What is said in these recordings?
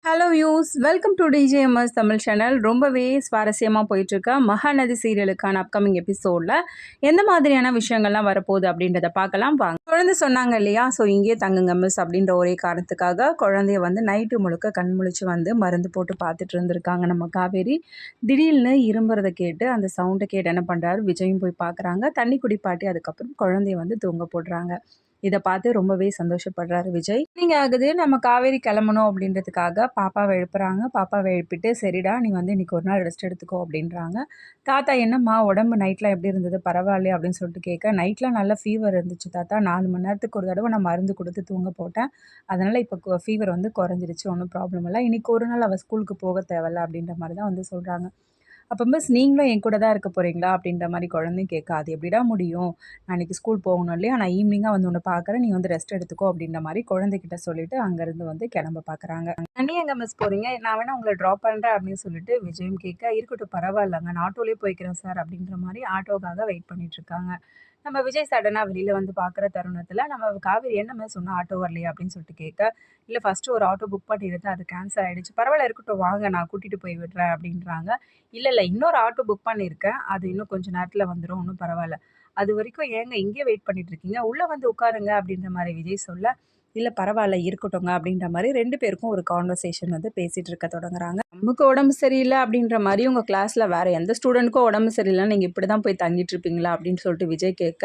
Hello use welcome to TJMS Tamil channel. ரொம்பவே சுவாரஸ்யமாக போயிட்டுருக்க மகாநதி சீரியலுக்கான அப்கமிங் எபிசோடில் எந்த மாதிரியான விஷயங்கள்லாம் வரப்போகுது அப்படின்றத பார்க்கலாம் வாங்க. குழந்தை சொன்னாங்க இல்லையா, ஸோ இங்கேயே தங்குங்க மிஸ் அப்படின்ற ஒரே காரணத்துக்காக குழந்தைய வந்து நைட்டு முழுக்க கண் முழிச்சு வந்து மருந்து போட்டு பார்த்துட்டு இருந்திருக்காங்க நம்ம காவேரி. திடீர்னு இரும்புறதை கேட்டு அந்த சவுண்டை கேட்டு என்ன பண்ணுறாரு விஜயும் போய் பார்க்குறாங்க. தண்ணி குடிப்பாட்டி அதுக்கப்புறம் குழந்தைய வந்து தூங்க போடுறாங்க. இதை பார்த்து ரொம்பவே சந்தோஷப்படுறாரு விஜய். நீங்கள் ஆகுது நம்ம காவேரி கிளம்பணும் அப்படின்றதுக்காக பாப்பாவை எழுப்புறாங்க. பாப்பாவை எழுப்பிட்டு சரிடா நீ வந்து இன்னைக்கு ஒரு நாள் ரெஸ்ட் எடுத்துக்கோ அப்படின்றாங்க. தாத்தா என்னம்மா உடம்பு நைட்டில் எப்படி இருந்தது பரவாயில்லையே அப்படின்னு சொல்லிட்டு கேட்க, நைட்டில் நல்ல ஃபீவர் இருந்துச்சு தாத்தா, 4 மணி நேரத்துக்கு ஒரு தடவை நான் மருந்து கொடுத்து தூங்க போட்டேன், அதனால் இப்போ ஃபீவர் வந்து குறைஞ்சிருச்சு, ஒன்றும் ப்ராப்ளம் இல்லை, இன்னைக்கு ஒரு நாள் அவள் ஸ்கூலுக்கு போக தேவையில்ல அப்படின்ற மாதிரி தான் வந்து சொல்கிறாங்க. அப்போ மிஸ் நீங்களும் என் கூட தான் இருக்க போகிறீங்களா அப்படின்ற மாதிரி குழந்தையும் கேட்க, அது எப்படிடா முடியும், நான் இன்றைக்கி ஸ்கூல் போகணும் இல்லையா, நான் ஈவினிங்காக வந்து உன்னை பார்க்குறேன், நீ வந்து ரெஸ்ட் எடுத்துக்கோ அப்படின்ற மாதிரி குழந்தைகிட்ட சொல்லிட்டு அங்கேருந்து வந்து கிளம்ப பார்க்குறாங்க. நீ எங்கே மிஸ் போகிறீங்க, நான் வேணா உங்களை ட்ராப் பண்ணுறேன் அப்படின்னு சொல்லிட்டு விஜயும் கேட்க, இருக்கட்டும் பரவாயில்லங்க நான் ஆட்டோலேயே போய்க்கிறேன் சார் அப்படின்ற மாதிரி ஆட்டோக்காக வெயிட் பண்ணிட்டு இருக்காங்க. நம்ம விஜய் சடனாக வெளியில் வந்து பார்க்குற தருணத்தில் நம்ம காவேரி என்ன மிஸ் சொன்னால் ஆட்டோ வரலையா அப்படின்னு சொல்லிட்டு கேட்க, இல்லை ஃபஸ்ட்டு ஒரு ஆட்டோ புக் பண்ணியிருந்தேன் அது கேன்சல் ஆகிடுச்சு, பரவாயில்ல இருக்கட்டும் வாங்க நான் கூட்டிகிட்டு போய் விடுறேன் அப்படின்றாங்க. இல்லை இன்னொரு ஆட்டோ புக் பண்ணியிருக்கேன், அது இன்னும் கொஞ்சம் நேரத்தில் வந்துடும், ஒன்றும் பரவாயில்ல, அது வரைக்கும் ஏங்க இங்கேயே வெயிட் பண்ணிட்டு இருக்கீங்க, உள்ளே வந்து உட்காருங்க அப்படின்ற மாதிரி விஜய் சொல்ல, இல்லை பரவாயில்ல இருக்கட்டும்ங்க அப்படின்ற மாதிரி 2 பேருக்கும் ஒரு கான்வர்சேஷன் வந்து பேசிகிட்டு இருக்க தொடங்குறாங்க. நமக்கு உடம்பு சரியில்லை அப்படின்ற மாதிரி உங்கள் கிளாஸில் வேறு எந்த ஸ்டூடெண்ட்க்கும் உடம்பு சரியில்லை, நீங்கள் இப்படி தான் போய் தங்கிட்டு இருப்பீங்களா அப்படின்னு சொல்லிட்டு விஜய் கேட்க,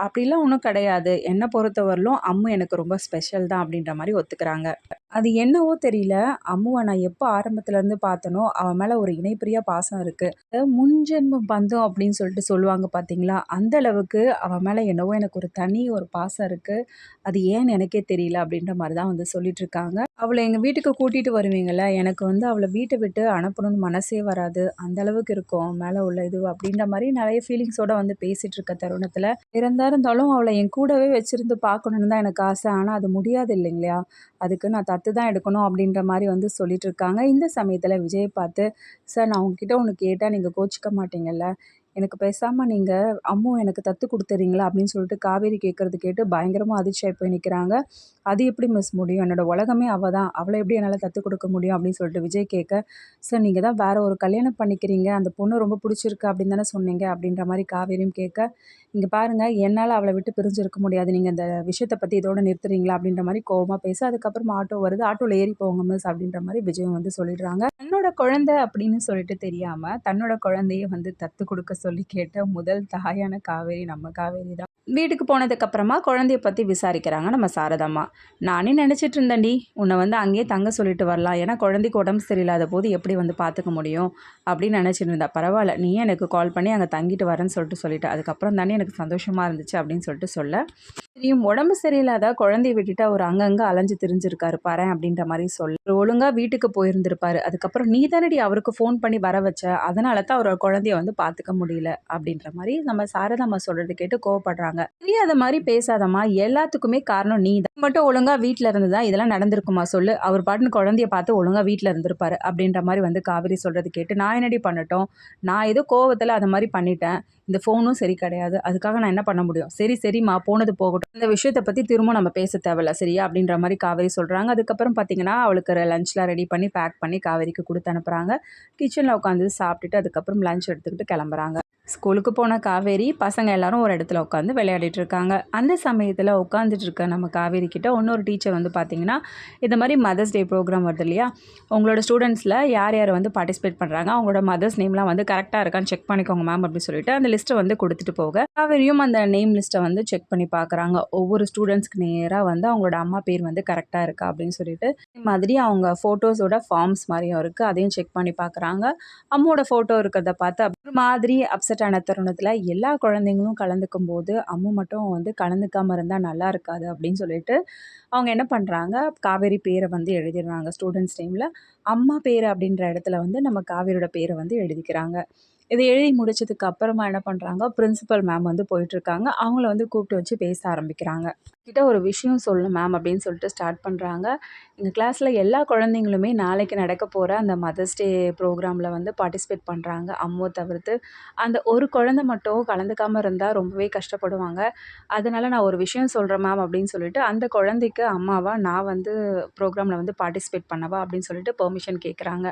அப்படிலாம் ஒன்றும் கிடையாது, என்னை பொறுத்தவரையிலும் அம்மு எனக்கு ரொம்ப ஸ்பெஷல் தான் அப்படின்ற மாதிரி ஒத்துக்கிறாங்க. அது என்னவோ தெரியல, அம்முவை நான் எப்போ ஆரம்பத்துலேருந்து பார்த்தனோ அவன் மேலே ஒரு இணைப்பிரியா பாசம் இருக்குது, முன்ஜென்ம பந்தம் அப்படின்னு சொல்லிட்டு சொல்லுவாங்க பார்த்தீங்களா, அந்த அளவுக்கு அவன் மேலே என்னவோ எனக்கு ஒரு தனி ஒரு பாசம் இருக்குது, அது ஏன்னு எனக்கே தெரியல அப்படின்ற மாதிரி தான் வந்து சொல்லிட்டு இருக்காங்க. அவளை எங்கள் வீட்டுக்கு கூட்டிகிட்டு வருவீங்கள, எனக்கு வந்து அவளை வீட்டை விட்டு அனுப்பணும்னு மனசே வராது, அந்த அளவுக்கு இருக்கும் அவன் மேலே உள்ள இது அப்படின்ற மாதிரி நிறைய ஃபீலிங்ஸோடு வந்து பேசிகிட்டு இருக்க தருணத்தில், இருந்தாலும் அவளை என் கூடவே வச்சுருந்து பார்க்கணுன்னு தான் எனக்கு ஆசை, ஆனால் அது முடியாது இல்லைங்களா, அதுக்கு நான் தத்து தான் எடுக்கணும் அப்படின்ற மாதிரி வந்து சொல்லிட்டு இருக்காங்க. இந்த சமயத்தில் விஜயை பார்த்து, சார் நான் உங்ககிட்ட ஒன்று கேட்டால் நீங்கள் கோச்சிக்க மாட்டீங்கல்ல, எனக்கு பேசாமல் நீங்கள் அம்மு எனக்கு தத்து கொடுத்துறீங்களா அப்படின்னு சொல்லிட்டு காவேரி கேட்குறது கேட்டு பயங்கரமாக அதிர்ச்சியாகி போய் நிற்கிறாங்க. அது எப்படி மிஸ் முடியும், என்னோடய உலகமே அவள் தான், அவளை எப்படி என்னால் தத்து கொடுக்க முடியும் அப்படின்னு சொல்லிட்டு விஜய் கேட்க, சார் நீங்கள் தான் வேறு ஒரு கல்யாணம் பண்ணிக்கிறீங்க, அந்த பொண்ணு ரொம்ப பிடிச்சிருக்கு அப்படின்னு தானே சொன்னீங்க அப்படின்ற மாதிரி காவேரியும் கேட்க, இங்கே பாருங்கள் என்னால் அவளை விட்டு பிரிஞ்சிருக்க முடியாது, நீங்கள் இந்த விஷயத்தை பற்றி இதோட நிறுத்துறீங்களா அப்படின்ற மாதிரி கோவமாக பேச, அதுக்கப்புறம் ஆட்டோ வருது, ஆட்டோவில் ஏறி போங்க மிஸ் அப்படின்ற மாதிரி விஜயம் வந்து சொல்லிடுறாங்க. தன்னோட குழந்தை அப்படின்னு சொல்லிட்டு தெரியாமல் தன்னோட குழந்தைய வந்து தத்து கொடுக்க சொல்லி கேட்ட முதல் தாயான காவேரி நம்ம காவேரி தான். வீட்டுக்கு போனதுக்கப்புறமா குழந்தைய பற்றி விசாரிக்கிறாங்க நம்ம சாரதாம்மா. நானே நினச்சிட்டு இருந்தேன்டி உன்னை வந்து அங்கேயே தங்க சொல்லிட்டு வரலாம், ஏன்னா குழந்தைக்கு உடம்பு சரியில்லாத போது எப்படி வந்து பார்த்துக்க முடியும் அப்படின்னு நினச்சிட்டு இருந்தா, பரவாயில்ல நீயே எனக்கு கால் பண்ணி அங்கே தங்கிட்டு வரேன்னு சொல்லிட்டு அதுக்கப்புறம் தானே எனக்கு சந்தோஷமாக இருந்துச்சு அப்படின்னு சொல்ல, தெரியும் உடம்பு சரியில்லாத குழந்தைய விட்டுட்டு அவர் அங்கங்கே அலைஞ்சு திரிஞ்சிருக்காரு பாரு அப்படின்ற மாதிரி ஒழுங்காக வீட்டுக்கு போயிருந்திருப்பாரு, அதுக்கப்புறம் நீ தானடி அவருக்கு ஃபோன் பண்ணி வர வச்ச, அதனால தான் அவரோட குழந்தைய வந்து பார்த்துக்க முடியல அப்படின்ற மாதிரி நம்ம சாரதாம்மா சொல்கிறது கேட்டு கோவப்படுறாங்க. தெரியாத மாதிரி பேசாதம்மா, எல்லாத்துக்குமே காரணம் நீ தான், மட்டும் ஒழுங்காக வீட்டில் இருந்து தான் இதெல்லாம் நடந்திருக்குமா சொல்லு, அவர் பாட்டுன்னு குழந்தைய பார்த்து ஒழுங்காக வீட்டில் இருந்திருப்பாரு அப்படின்ற மாதிரி வந்து காவேரி சொல்கிறது கேட்டு, நான் என்னடி பண்ணட்டும், நான் ஏதோ கோவத்தில் அதை மாதிரி பண்ணிட்டேன், இந்த ஃபோனும் சரி கிடையாது, அதுக்காக நான் என்ன பண்ண முடியும், சரிம்மா போனது போகட்டும், இந்த விஷயத்தை பற்றி திரும்ப நம்ம பேச தேவையில்ல சரியா அப்படின்ற மாதிரி காவேரி சொல்கிறாங்க. அதுக்கப்புறம் பார்த்தீங்கன்னா அவளுக்கு லஞ்ச்லாம் ரெடி பண்ணி பேக் பண்ணி காவேரிக்கு கொடுத்து அனுப்புகிறாங்க. கிச்சனில் உட்காந்து சாப்பிட்டுட்டு அதுக்கப்புறம் லஞ்ச் எடுத்துக்கிட்டு கிளம்புறாங்க. ஸ்கூலுக்கு போன காவேரி பசங்க எல்லாரும் ஒரு இடத்துல உட்காந்து விளையாடிட்டு இருக்காங்க. அந்த சமயத்தில் உட்காந்துட்டு இருக்க நம்ம காவேரி கிட்ட இன்னொரு டீச்சர் வந்து பார்த்தீங்கன்னா, இந்த மாதிரி மதர்ஸ் டே ப்ரோக்ராம் வருது இல்லையா, உங்களோட ஸ்டூடெண்ட்ஸில் யார் யார் வந்து பார்ட்டிசிபேட் பண்ணுறாங்க, அவங்களோட மதர்ஸ் நேம்லாம் வந்து கரெக்டாக இருக்கான்னு செக் பண்ணிக்கோங்க மேம் அப்படின்னு சொல்லிட்டு அந்த லிஸ்ட்டை வந்து கொடுத்துட்டு போக, காவேரியும் அந்த நேம் லிஸ்ட்டை வந்து செக் பண்ணி பார்க்குறாங்க. ஒவ்வொரு ஸ்டூடெண்ட்ஸ்க்கு நேராக வந்து அவங்களோட அம்மா பேர் வந்து கரெக்டாக இருக்கா அப்படின்னு சொல்லிட்டு, இந்த மாதிரி அவங்க ஃபோட்டோஸோட ஃபார்ம்ஸ் மாதிரியும் இருக்குது, அதையும் செக் பண்ணி பார்க்குறாங்க. அம்மோட ஃபோட்டோ இருக்கிறத பார்த்து ஒரு மாதிரி அப்செட் ஆன தருணத்தில் எல்லா குழந்தைங்களும் கலந்துக்கும் போது அம்மு மட்டும் வந்து கலந்துக்காமல் இருந்தால் நல்லா இருக்காது அப்படின்னு சொல்லிட்டு அவங்க என்ன பண்ணுறாங்க, காவேரி பேரை வந்து எழுதிடுறாங்க. ஸ்டூடெண்ட்ஸ் டைமில் அம்மா பேர் அப்படின்ற இடத்துல வந்து நம்ம காவேரியோட பேரை வந்து எழுதிக்கிறாங்க. இதை எழுதி முடிச்சதுக்கு அப்புறமா என்ன பண்ணுறாங்க, பிரின்சிபல் மேம் வந்து போயிட்டுருக்காங்க. அவங்கள வந்து கூப்பிட்டு வச்சு பேச ஆரம்பிக்கிறாங்க. கிட்ட ஒரு விஷயம் சொல்லணும் மேம் அப்படின்னு சொல்லிட்டு ஸ்டார்ட் பண்ணுறாங்க. எங்கள் கிளாஸில் எல்லா குழந்தைங்களுமே நாளைக்கு நடக்க போகிற அந்த மதர்ஸ் டே ப்ரோக்ராமில் வந்து பார்ட்டிசிபேட் பண்ணுறாங்க. அம்முவை தவிர்த்து அந்த ஒரு குழந்தை மட்டும் கலந்துக்காமல் இருந்தால் ரொம்பவே கஷ்டப்படுவாங்க. அதனால நான் ஒரு விஷயம் சொல்கிறேன் மேம் அப்படின்னு சொல்லிட்டு அந்த குழந்தைக்கு அம்மாவா நான் வந்து ப்ரோக்ராமில் வந்து பார்ட்டிசிபேட் பண்ணவா அப்படின்னு சொல்லிட்டு பெர்மிஷன் கேட்குறாங்க.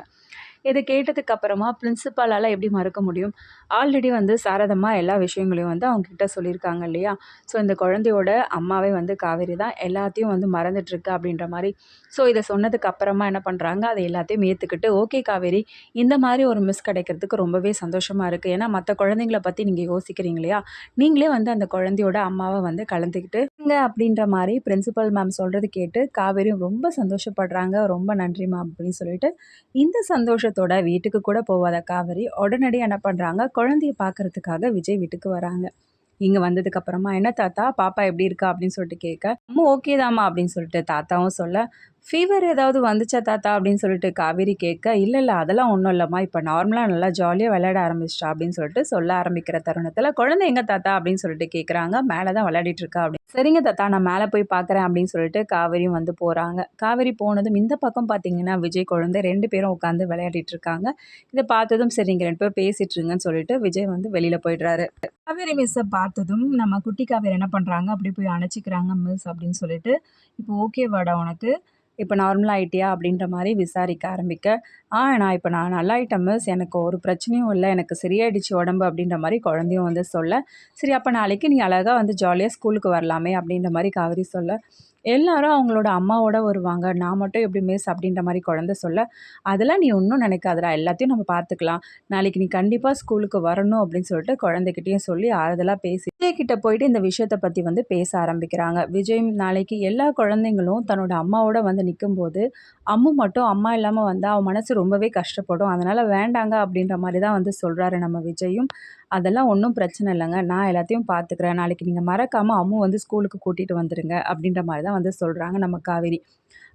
இதை கேட்டதுக்கு அப்புறமா பிரின்சிபாலால் எப்படி மறுக்க முடியும்? ஆல்ரெடி வந்து சாரதம்மா எல்லா விஷயங்களையும் வந்து அவங்ககிட்ட சொல்லியிருக்காங்க இல்லையா? ஸோ இந்த குழந்தையோட அம்மாவே வந்து காவேரி தான் எல்லாத்தையும் வந்து மறந்துட்டுருக்கு அப்படின்ற மாதிரி. ஸோ இதை சொன்னதுக்கு அப்புறமா என்ன பண்ணுறாங்க, அதை எல்லாத்தையும் ஏற்றுக்கிட்டு ஓகே காவேரி, இந்த மாதிரி ஒரு மிஸ் கிடைக்கிறதுக்கு ரொம்பவே சந்தோஷமாக இருக்குது. ஏன்னா மற்ற குழந்தைங்கள பற்றி நீங்கள் யோசிக்கிறீங்க இல்லையா? நீங்களே வந்து அந்த குழந்தையோட அம்மாவை வந்து கலந்துக்கிட்டு இங்க அப்படின்ற மாதிரி பிரின்சிபல் மேம் சொல்கிறது கேட்டு காவேரியும் ரொம்ப சந்தோஷப்படுறாங்க. ரொம்ப நன்றி மேம் அப்படின்னு சொல்லிட்டு இந்த சந்தோஷத்தோட வீட்டுக்கு கூட போகாத காவேரி உடனடியாக என்ன பண்ணுறாங்க, குழந்தைய பார்க்கறதுக்காக விஜய் வீட்டுக்கு வராங்க. இங்கே வந்ததுக்கப்புறமா என்ன தாத்தா பாப்பா எப்படி இருக்கா அப்படின்னு சொல்லிட்டு கேட்க, அம்மா ஓகே தாம்மா அப்படின்னு சொல்லிட்டு தாத்தாவும் சொல்ல, ஃபீவர் ஏதாவது வந்துச்சா தாத்தா அப்படின்னு சொல்லிட்டு காவேரி கேட்க, இல்லை இல்லை அதெல்லாம் ஒன்றும் இல்லைம்மா, இப்போ நார்மலாக நல்லா ஜாலியாக விளையாட ஆரம்பிச்சிட்டா அப்படின்னு சொல்லிட்டு சொல்ல ஆரம்பிக்கிற தருணத்தில் குழந்தை எங்க தாத்தா அப்படின்னு சொல்லிட்டு கேட்குறாங்க. மேலே தான் விளையாடிட்டு இருக்கா அப்படின்னு. சரிங்க தாத்தா நான் மேலே போய் பார்க்குறேன் அப்படின்னு சொல்லிட்டு காவேரியும் வந்து போகிறாங்க. காவேரி போனதும் இந்த பக்கம் பார்த்தீங்கன்னா விஜய் குழந்தை 2 பேரும் உட்காந்து விளையாடிட்டு இருக்காங்க. இதை பார்த்ததும் சரி நீங்கள் 2 பேரும் பேசிட்டு இருங்கன்னு சொல்லிட்டு விஜய் வந்து வெளியில் போயிடுறாரு. காவேரி மிஸ்ஸை பார்த்ததும் நம்ம குட்டி காவேரி என்ன பண்ணுறாங்க, அப்படி போய் அணைச்சிக்கிறாங்க மிஸ் அப்படின்னு சொல்லிட்டு, இப்போ ஓகேவாடா உனக்கு, இப்போ நார்மல் ஆகிட்டியா அப்படின்ற மாதிரி விசாரிக்க ஆரம்பிக்க, நான் நல்லாயிட்டேன் மிஸ், எனக்கு ஒரு பிரச்சனையும் இல்லை, எனக்கு சரியாயிடுச்சு உடம்பு அப்படின்ற மாதிரி குழந்தையும் வந்து சொல்ல, சரி அப்போ நாளைக்கு நீ அழகாக வந்து ஜாலியாக ஸ்கூலுக்கு வரலாமே அப்படின்ற மாதிரி காவேரி சொல்ல, எல்லாரும் அவங்களோட அம்மாவோட வருவாங்க, நான் மட்டும் எப்படி மிஸ் அப்படின்ற மாதிரி குழந்தை சொல்ல, அதெல்லாம் நீ ஒன்றும் நினைக்காதடா, எல்லாத்தையும் நம்ம பார்த்துக்கலாம், நாளைக்கு நீ கண்டிப்பாக ஸ்கூலுக்கு வரணும் அப்படின்னு சொல்லிட்டு குழந்தைகிட்டயும் சொல்லி ஆறுதலாக பேசி விஜய் கிட்ட போயிட்டு இந்த விஷயத்தை பற்றி வந்து பேச ஆரம்பிக்கிறாங்க. விஜய் நாளைக்கு எல்லா குழந்தைங்களும் தன்னோட அம்மாவோட வந்து நிற்கும்போது அம்மு மட்டும் அம்மா இல்லாமல் வந்தால் அவன் மனசு ரொம்பவே கஷ்டப்படும், அதனால் வேண்டாங்க அப்படின்ற மாதிரி தான் வந்து சொல்கிறாரு நம்ம விஜயும். அதெல்லாம் ஒன்றும் பிரச்சனை இல்லைங்க, நான் எல்லாத்தையும் பார்த்துக்கிறேன், நாளைக்கு நீங்கள் மறக்காமல் அம்மு வந்து ஸ்கூலுக்கு கூட்டிகிட்டு வந்துடுங்க அப்படின்ற மாதிரி தான் வந்து சொல்கிறாங்க நம்ம காவேரி.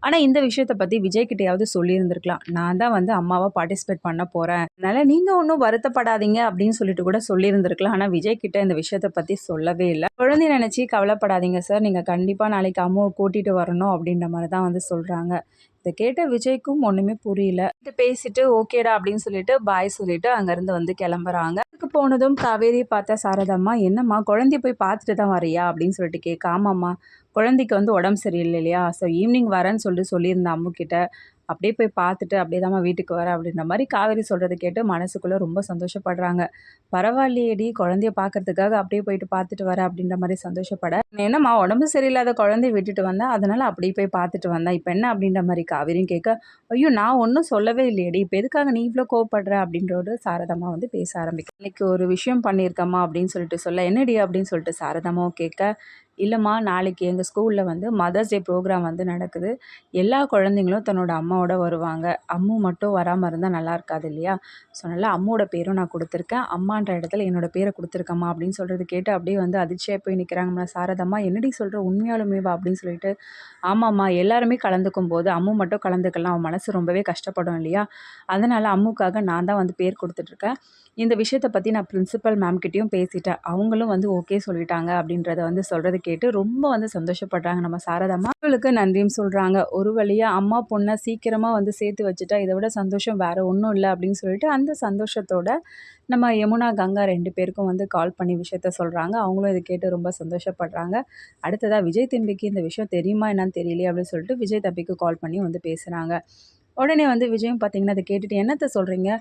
ஆனா, இந்த விஷயத்த பத்தி விஜய் கிட்டயாவது சொல்லியிருந்திருக்கலாம். நான் தான் வந்து அம்மாவா பார்ட்டிசிபேட் பண்ண போறேன். அதனால நீங்க ஒண்ணும் வருத்தப்படாதீங்க அப்படின்னு சொல்லிட்டு கூட சொல்லியிருந்திருக்கலாம். ஆனா, விஜய் கிட்ட இந்த விஷயத்த பத்தி சொல்லவே இல்ல. குழந்தைய நினைச்சு கவலைப்படாதீங்க சார். நீங்க கண்டிப்பா நாளைக்கு அம்மாவ கூட்டிட்டு வரணும் அப்படின்ற மாரி தான் வந்து சொல்றாங்க. இத கேட்ட விஜய்க்கும் ஒண்ணுமே புரியல. பேசிட்டு ஓகேடா அப்படின்னு சொல்லிட்டு பாய் சொல்லிட்டு அங்கருந்து வந்து கிளம்புறாங்க. வீட்டுக்கு போனதும் காவேரியை பார்த்த சாரதாம்மா, என்னம்மா குழந்தைய போய் பார்த்துட்டு தான் வரியா அப்படின்னு சொல்லிட்டு கேட்க, ஆமாம்மா குழந்தைக்கு வந்து உடம்பு சரியில்லை இல்லையா, ஸோ ஈவினிங் வரேன்னு சொல்லிட்டு சொல்லியிருந்தேன் அம்முக்கிட்ட, அப்படியே போய் பார்த்துட்டு அப்படியே தாம்மா வீட்டுக்கு வரேன் அப்படின்ற மாதிரி காவேரி சொல்கிறத கேட்டு மனசுக்குள்ளே ரொம்ப சந்தோஷப்படுறாங்க. பரவாயில்லையேடி குழந்தைய பார்க்கறதுக்காக அப்படியே போயிட்டு பார்த்துட்டு வரேன் அப்படின்ற மாதிரி சந்தோஷப்பட, என்னம்மா உடம்பு சரியில்லாத குழந்தைய விட்டுட்டு வந்தேன், அதனால அப்படியே போய் பார்த்துட்டு வந்தேன், இப்போ என்ன அப்படின்ற மாதிரி காவேரியும் கேட்க, ஐயோ நான் ஒன்றும் சொல்லவே இல்லையேடி, இப்போ எதுக்காக நீ இவ்வளோ கோவப்படுற அப்படின்றோடு சாரதாம்மா வந்து பேச ஆரம்பிக்கும். இன்னைக்கு ஒரு விஷயம் பண்ணியிருக்கம்மா அப்படின்னு சொல்லிட்டு சொல்ல, என்னடி அப்படின்னு சொல்லிட்டு சாரதாம்மாவும் கேட்க, இல்லைம்மா நாளைக்கு எங்கள் ஸ்கூலில் வந்து மதர்ஸ் டே ப்ரோக்ராம் வந்து நடக்குது, எல்லா குழந்தைங்களும் தன்னோட அம்மாவோட வருவாங்க, அம்மு மட்டும் வராமல் இருந்தால் நல்லா இருக்காது இல்லையா, ஸோ அதனால் அம்மாவோட பேரும் நான் கொடுத்துருக்கேன், அம்மான்ற இடத்துல என்னோட பேரை கொடுத்துருக்கம்மா அப்படின்னு சொல்கிறது கேட்டு அப்படியே வந்து அதிர்ச்சியாக போய் நிற்கிறாங்கம்மா சாரதாம்மா, என்னடி சொல்கிற உண்மையாலுமேவா அப்படின்னு சொல்லிட்டு, ஆமாம்மா எல்லாருமே கலந்துக்கும் போது அம்மு மட்டும் கலந்துக்கலாம், அவன் மனசு ரொம்பவே கஷ்டப்படும் இல்லையா, அதனால் அம்முக்காக நான் தான் வந்து பேர் கொடுத்துட்ருக்கேன், இந்த விஷயத்தை பற்றி நான் பிரின்சிபல் மேம்கிட்டையும் பேசிட்டேன், அவங்களும் வந்து ஓகே சொல்லிட்டாங்க அப்படின்றத வந்து சொல்கிறது கேட்டு ரொம்ப வந்து சந்தோஷப்படுறாங்க நம்ம சாரதாம்மா. அவங்களுக்கு நன்றியும் சொல்கிறாங்க. ஒரு வழியாக அம்மா பொண்ணை சீக்கிரமாக வந்து சேர்த்து வச்சுட்டா இதை விட சந்தோஷம் வேறு ஒன்றும் இல்லை அப்படின்னு சொல்லிட்டு அந்த சந்தோஷத்தோட நம்ம யமுனா கங்கா 2 பேருக்கும் வந்து கால் பண்ணி விஷயத்த சொல்கிறாங்க. அவங்களும் இதை கேட்டு ரொம்ப சந்தோஷப்படுறாங்க. அடுத்ததாக விஜய் தம்பிக்கு இந்த விஷயம் தெரியுமா என்னன்னு தெரியலையே அப்படின்னு சொல்லிட்டு விஜய் தம்பிக்கு கால் பண்ணி வந்து பேசுகிறாங்க. உடனே வந்து விஜயும் பார்த்தீங்கன்னா, அத கேட்டுட்டு என்னத்த சொல்கிறீங்க?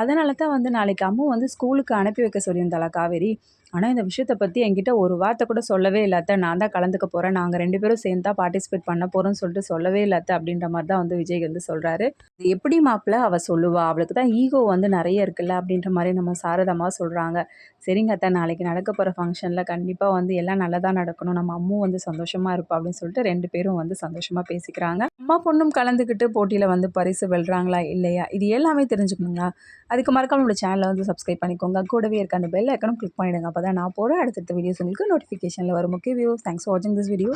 அதனால தான் வந்து நாளைக்கு அம்மு வந்து ஸ்கூலுக்கு அனுப்பி வைக்க சொல்லியிருந்தாளா காவேரி? ஆனா இந்த விஷயத்த பத்தி என்கிட்ட ஒரு வார்த்தை கூட சொல்லவே இல்ல அத்த. நான் தான் கலந்துக்க போறேன். நாங்க 2 பேரும் சேர்ந்து தான் பார்ட்டிசிபேட் பண்ண போறோம்னு சொல்லிட்டு சொல்லவே இல்ல அத்த. அப்படின்ற மாரி தான் வந்து விஜய் வந்து சொல்றாரு. "இது எப்படி மாப்ள அவ சொல்லுவா? அவளுக்கு தான் ஈகோ வந்து நெறைய இருக்குல்ல." அப்படின்ற மாரி நம்ம சாரதாம்மா சொல்றாங்க. "சரிங்க அத்த, நாளைக்கு நடக்க போற ஃபங்ஷன்ல கண்டிப்பா வந்து எல்லாம் நல்லதா நடக்கணும். நம்ம அம்மு வந்து சந்தோஷமா இருப்பா." அப்படின்னு சொல்லிட்டு 2 பேரும் வந்து சந்தோஷமா பேசிக்கிறாங்க. அம்மா, பொண்ணும் கலந்துக்கிட்டு போட்டியில வந்து பரிசு வெல்றாங்களா? இல்லையா? இது எல்லாமே தெரிஞ்சுக்கணுங்களா? அதுக்கு மறக்காம நம்மளோட சேனலை வந்து சப்ஸ்கிரைப் பண்ணிக்கோங்க. கூடவே இருக்க அந்த பெல் ஐக்கனும் கிளிக் பண்ணிடுங்க. அப்பதான் நான் போடுற அடுத்தடுத்த வீடியோஸ் உங்களுக்கு நோட்டிஃபிகேஷன்ல வரும். ஓகே வியூவர்ஸ், தேங்க்ஸ் ஃபார் வாட்சிங் திஸ் வீடியோ.